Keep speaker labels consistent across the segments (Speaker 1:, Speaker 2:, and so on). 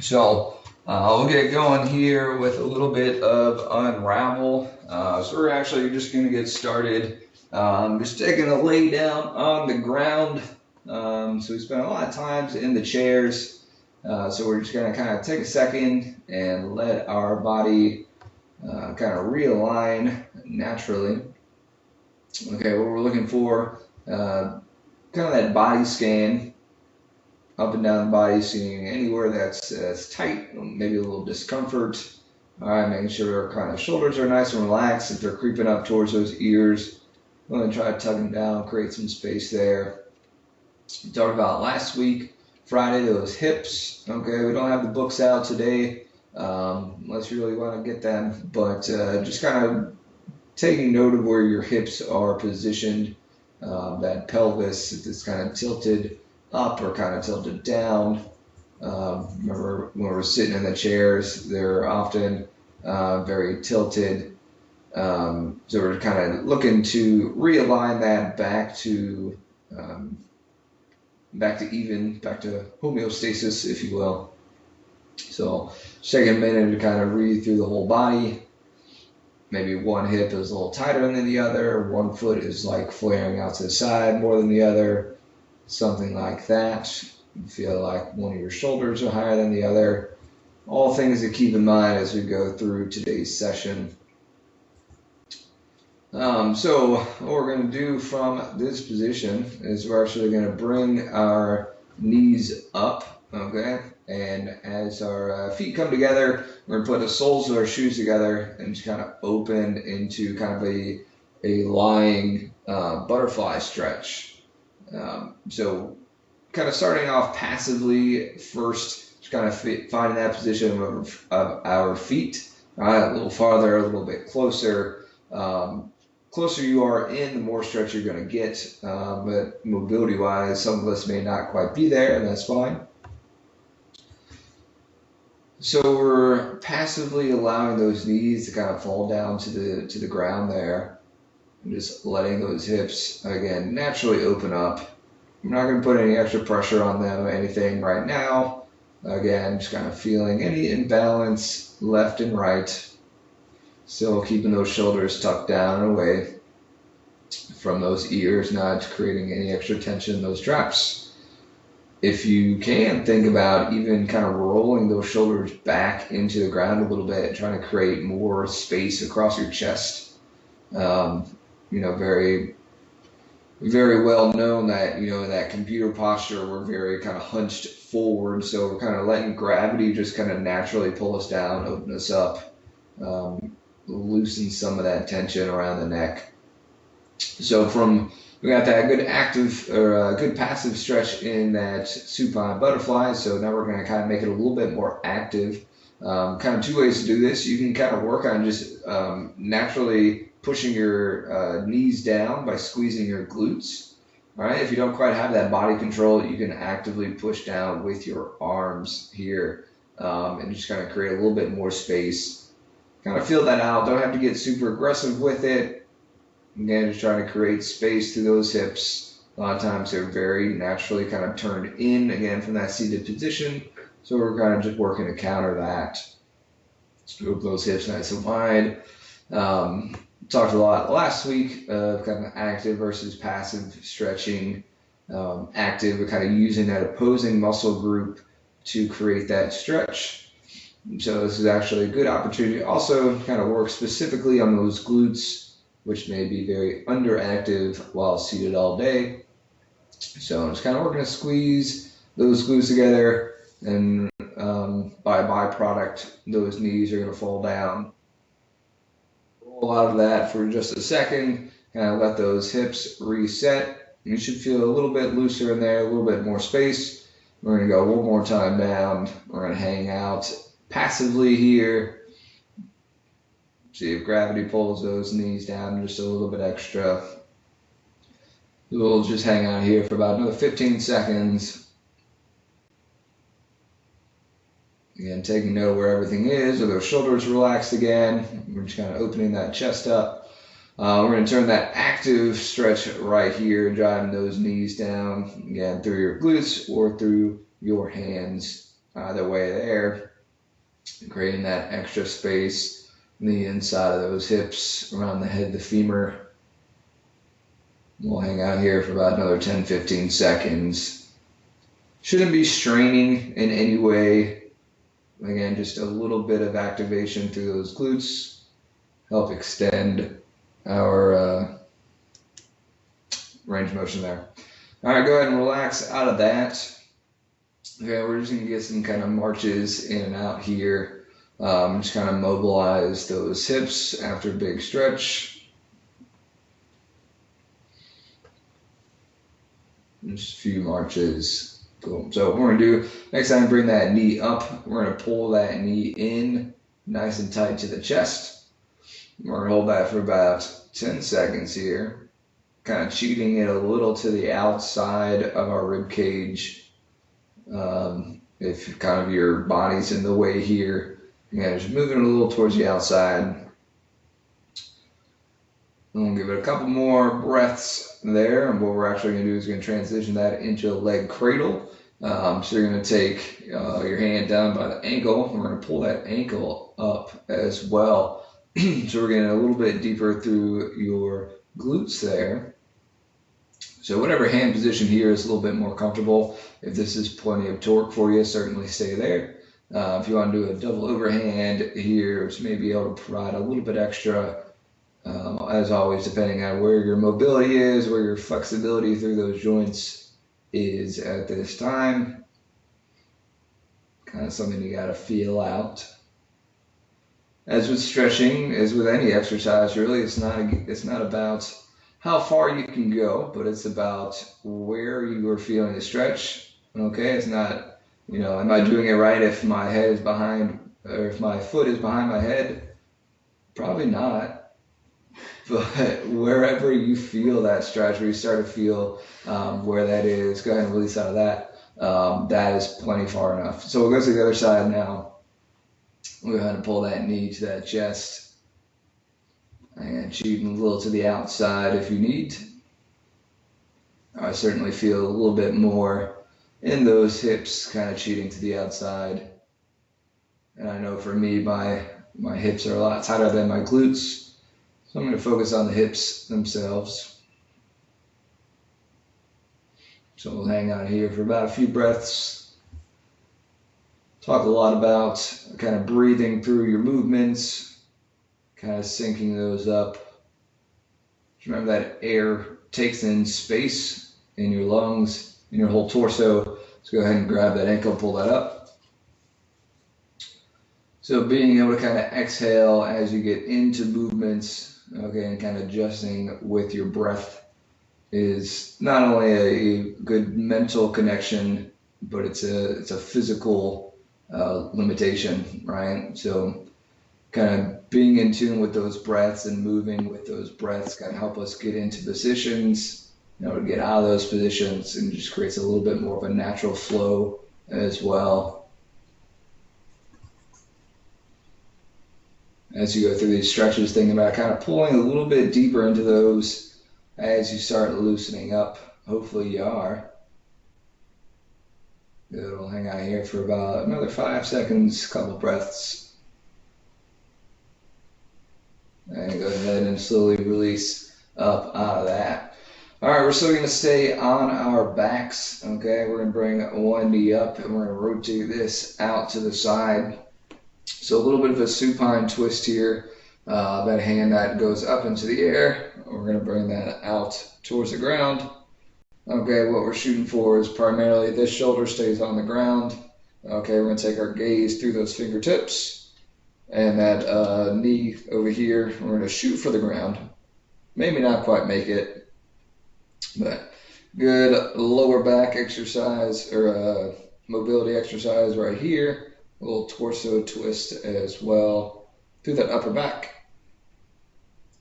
Speaker 1: So we'll get going here with a little bit of Unravel. So we're actually just going to get started. Just taking a lay down on the ground. So we spent a lot of times in the chairs. So we're just going to kind of take a second and let our body kind of realign naturally. Okay, what we're looking for, kind of that body scan up and down the body, seeing anywhere that's tight, maybe a little discomfort. All right, making sure our kind of shoulders are nice and relaxed. If they're creeping up towards those ears, I'm going to try to tug them down, create some space there. We talked about last week, Friday, those hips. Okay, we don't have the books out today, unless you really want to get them, but just kind of taking note of where your hips are positioned, that pelvis, if it's kind of tilted up or kind of tilted down. Remember when we're sitting in the chairs, they're often very tilted. So we're kind of looking to realign that back to even, back to homeostasis, if you will. So just taking a minute to kind of read through the whole body. Maybe one hip is a little tighter than the other, one foot is like flaring out to the side more than the other, something like that. You feel like one of your shoulders are higher than the other. All things to keep in mind as we go through today's session. So what we're going to do from this position is we're actually going to bring our knees up, okay? And as our feet come together, we're going to put the soles of our shoes together and just kind of open into kind of a lying butterfly stretch. So kind of starting off passively first, just kind of finding that position of our feet, all right, a little farther, a little bit closer. Closer you are in, the more stretch you're going to get, but mobility-wise, some of us may not quite be there, and that's fine. So we're passively allowing those knees to kind of fall down to the ground there, and just letting those hips, again, naturally open up. I'm not going to put any extra pressure on them or anything right now. Again, just kind of feeling any imbalance left and right. Still keeping those shoulders tucked down and away from those ears, not creating any extra tension in those traps. If you can, think about even kind of rolling those shoulders back into the ground a little bit, trying to create more space across your chest. Very, very well known that, in that computer posture, we're very kind of hunched forward. So we're kind of letting gravity just kind of naturally pull us down, open us up. Loosen some of that tension around the neck. So we got that good active or good passive stretch in that supine butterfly. So now we're going to kind of make it a little bit more active. Kind of two ways to do this. You can kind of work on just naturally pushing your knees down by squeezing your glutes. All right. If you don't quite have that body control, you can actively push down with your arms here and just kind of create a little bit more space. Kind of feel that out. Don't have to get super aggressive with it. Again, just trying to create space through those hips. A lot of times they're very naturally kind of turned in, again, from that seated position. So we're kind of just working to counter that. Scoop those hips nice and wide. Talked a lot last week of kind of active versus passive stretching. Active, we're kind of using that opposing muscle group to create that stretch. So this is actually a good opportunity also to kind of work specifically on those glutes, which may be very underactive while seated all day. So I'm just kind of working to squeeze those glutes together, and by byproduct, those knees are going to fall down. Roll out of that for just a second, kind of let those hips reset. You should feel a little bit looser in there, a little bit more space. We're going to go one more time down. We're going to hang out passively here. See if gravity pulls those knees down just a little bit extra. We'll just hang out here for about another 15 seconds. Again, taking note where everything is, with those shoulders relaxed again. We're just kind of opening that chest up. We're going to turn that active stretch right here, driving those knees down, again, through your glutes or through your hands. either way there, creating that extra space in the inside of those hips, around the head, the femur. We'll hang out here for about another 10-15 seconds. Shouldn't be straining in any way. Again, just a little bit of activation through those glutes. Help extend our range of motion there. All right, go ahead and relax out of that. Okay, we're just going to get some kind of marches in and out here. Just kind of mobilize those hips after a big stretch. Just a few marches. Cool. So what we're going to do, next time bring that knee up. We're going to pull that knee in nice and tight to the chest. We're going to hold that for about 10 seconds here. Kind of cheating it a little to the outside of our rib cage. If kind of your body's in the way here, again, just moving a little towards the outside. We'll give it a couple more breaths there, and what we're actually going to do is going to transition that into a leg cradle. So you're going to take your hand down by the ankle. We're going to pull that ankle up as well. So we're getting a little bit deeper through your glutes there. So whatever hand position here is a little bit more comfortable. If this is plenty of torque for you, certainly stay there. If you want to do a double overhand here, which may be able to provide a little bit extra, as always, depending on where your mobility is, where your flexibility through those joints is at this time. Kind of something you got to feel out. As with stretching, as with any exercise, really, it's not about how far you can go, but it's about where you are feeling the stretch. Okay, it's not, am I doing it right if my head is behind, or if my foot is behind my head? Probably not. But wherever you feel that stretch, where you start to feel where that is, go ahead and release out of that. That is plenty far enough. So we'll go to the other side now. We'll go ahead and pull that knee to that chest. And cheating a little to the outside if you need. I certainly feel a little bit more in those hips, kind of cheating to the outside. And I know for me, my hips are a lot tighter than my glutes. So I'm going to focus on the hips themselves. So we'll hang out here for about a few breaths. Talk a lot about kind of breathing through your movements, kind of syncing those up. Just remember that air takes in space in your lungs, in your whole torso. Let's go ahead and grab that ankle, pull that up. So being able to kind of exhale as you get into movements, okay, and kind of adjusting with your breath is not only a good mental connection, but it's a physical limitation, right? So kind of being in tune with those breaths and moving with those breaths can help us get into positions, to get out of those positions, and just creates a little bit more of a natural flow as well. As you go through these stretches, thinking about kind of pulling a little bit deeper into those as you start loosening up. Hopefully you are. Good, we'll hang out here for about another 5 seconds, couple breaths. And go ahead and slowly release up out of that. All right, we're still going to stay on our backs. Okay, we're going to bring one knee up and we're going to rotate this out to the side. So a little bit of a supine twist here. That hand that goes up into the air. We're going to bring that out towards the ground. Okay, what we're shooting for is primarily this shoulder stays on the ground. Okay, we're going to take our gaze through those fingertips. And that knee over here, we're going to shoot for the ground. Maybe not quite make it, but good lower back exercise or mobility exercise right here. A little torso twist as well through that upper back.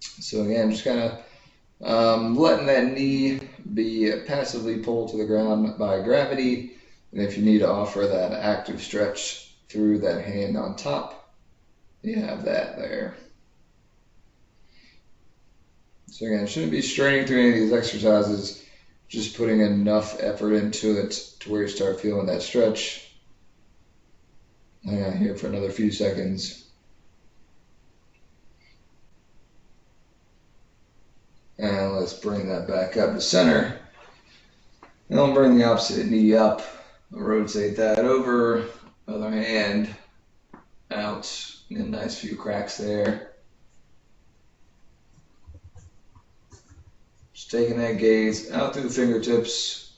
Speaker 1: So again, just kind of letting that knee be passively pulled to the ground by gravity. And if you need to offer that active stretch through that hand on top, you have that there. So again, shouldn't be straining through any of these exercises, just putting enough effort into it to where you start feeling that stretch. Hang on here for another few seconds. And let's bring that back up to center. And I'll bring the opposite knee up. I'll rotate that over. Other hand out. And a nice few cracks there. Just taking that gaze out through the fingertips.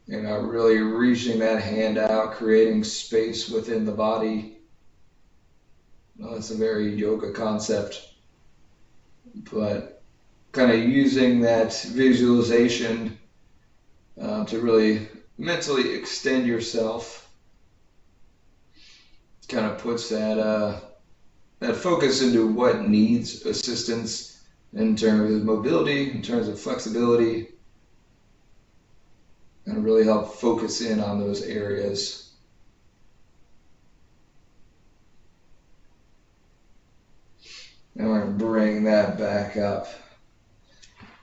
Speaker 1: And really reaching that hand out, creating space within the body. Well, that's a very yoga concept. But kind of using that visualization to really mentally extend yourself, kind of puts that focus into what needs assistance in terms of mobility, in terms of flexibility, and really help focus in on those areas. And we're going to bring that back up.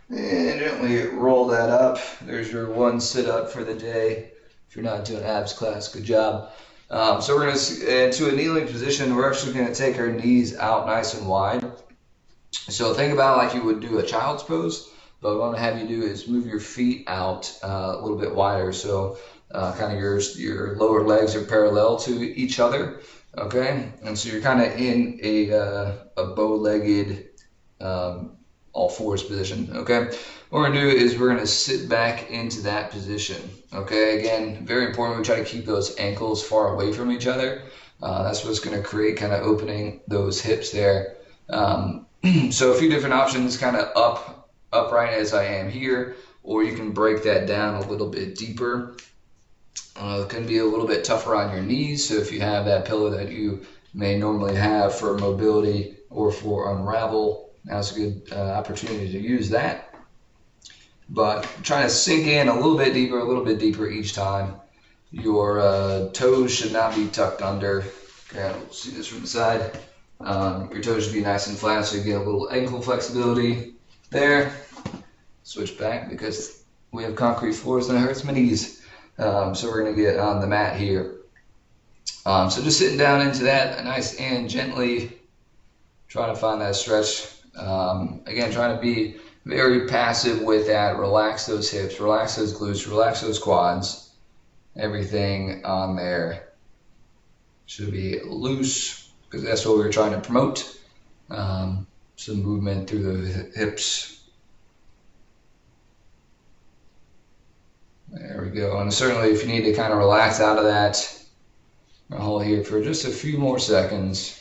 Speaker 1: And gently roll that up. There's your one sit-up for the day. If you're not doing abs class, good job. So we're going to, into a kneeling position, we're actually going to take our knees out nice and wide. So think about like you would do a child's pose, but what I want to have you do is move your feet out a little bit wider. So kind of your lower legs are parallel to each other, okay? And so you're kind of in a bow-legged all fours position, okay? What we're gonna do is we're gonna sit back into that position, okay? Again, very important, we try to keep those ankles far away from each other. That's what's gonna create kind of opening those hips there. So a few different options, kind of upright as I am here, or you can break that down a little bit deeper. It can be a little bit tougher on your knees, so if you have that pillow that you may normally have for mobility or for Unravel, now's a good opportunity to use that. But trying to sink in a little bit deeper each time. Your toes should not be tucked under. Okay, we'll see this from the side. Your toes should be nice and flat so you get a little ankle flexibility there. Switch back because we have concrete floors and it hurts my knees. So we're going to get on the mat here. So just sitting down into that, nice and gently trying to find that stretch. Again, trying to be very passive with that. Relax those hips, relax those glutes, relax those quads. Everything on there should be loose because that's what we were trying to promote. Some movement through the hips. There we go. And certainly if you need to kind of relax out of that, I'll hold here for just a few more seconds.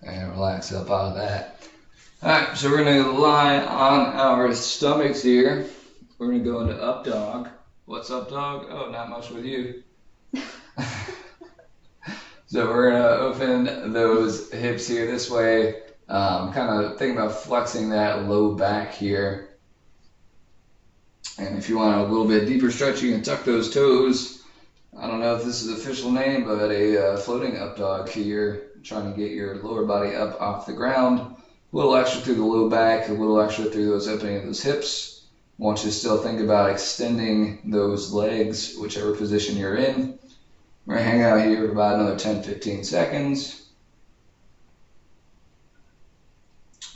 Speaker 1: And relax up out of that. Alright, so we're going to lie on our stomachs here. We're going to go into up dog. What's up dog? Oh, not much with you. So we're going to open those hips here this way. Kind of thinking about flexing that low back here. And if you want a little bit deeper stretch, you can tuck those toes. I don't know if this is the official name, but a floating up dog here. Trying to get your lower body up off the ground. A little extra through the low back, a little extra through those opening of those hips. I want you to still think about extending those legs, whichever position you're in. We're going to hang out here for about another 10-15 seconds.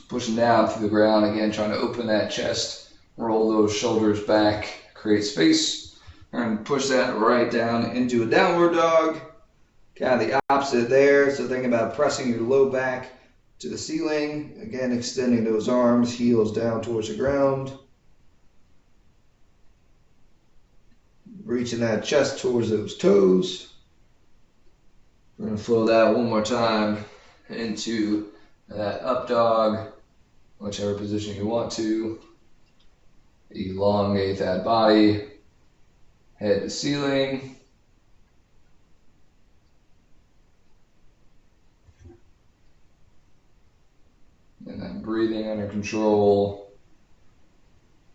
Speaker 1: Pushing down through the ground, again, trying to open that chest, roll those shoulders back, create space. We're going to push that right down into a downward dog. Kind of the opposite there, so think about pressing your low back to the ceiling. Again, extending those arms, heels down towards the ground. Reaching that chest towards those toes. We're going to flow that one more time into that up dog, whichever position you want to. Elongate that body, head to ceiling. And then breathing under control.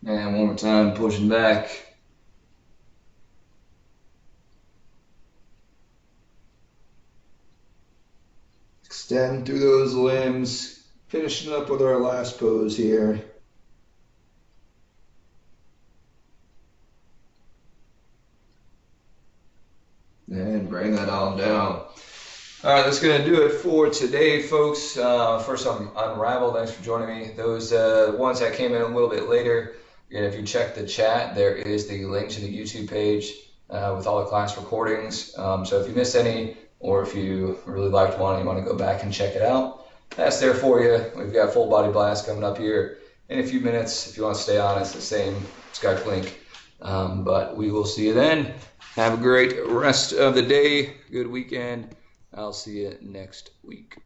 Speaker 1: And one more time, pushing back. Extend through those limbs. Finishing up with our last pose here. and bring that on down. All right, that's going to do it for today, folks. First on Unravel, thanks for joining me. Those ones that came in a little bit later, and if you check the chat, there is the link to the YouTube page with all the class recordings. So if you missed any, or if you really liked one and you want to go back and check it out, that's there for you. We've got Full Body Blast coming up here in a few minutes. If you want to stay on, it's the same Skype link. But we will see you then. Have a great rest of the day. Good weekend. I'll see you next week.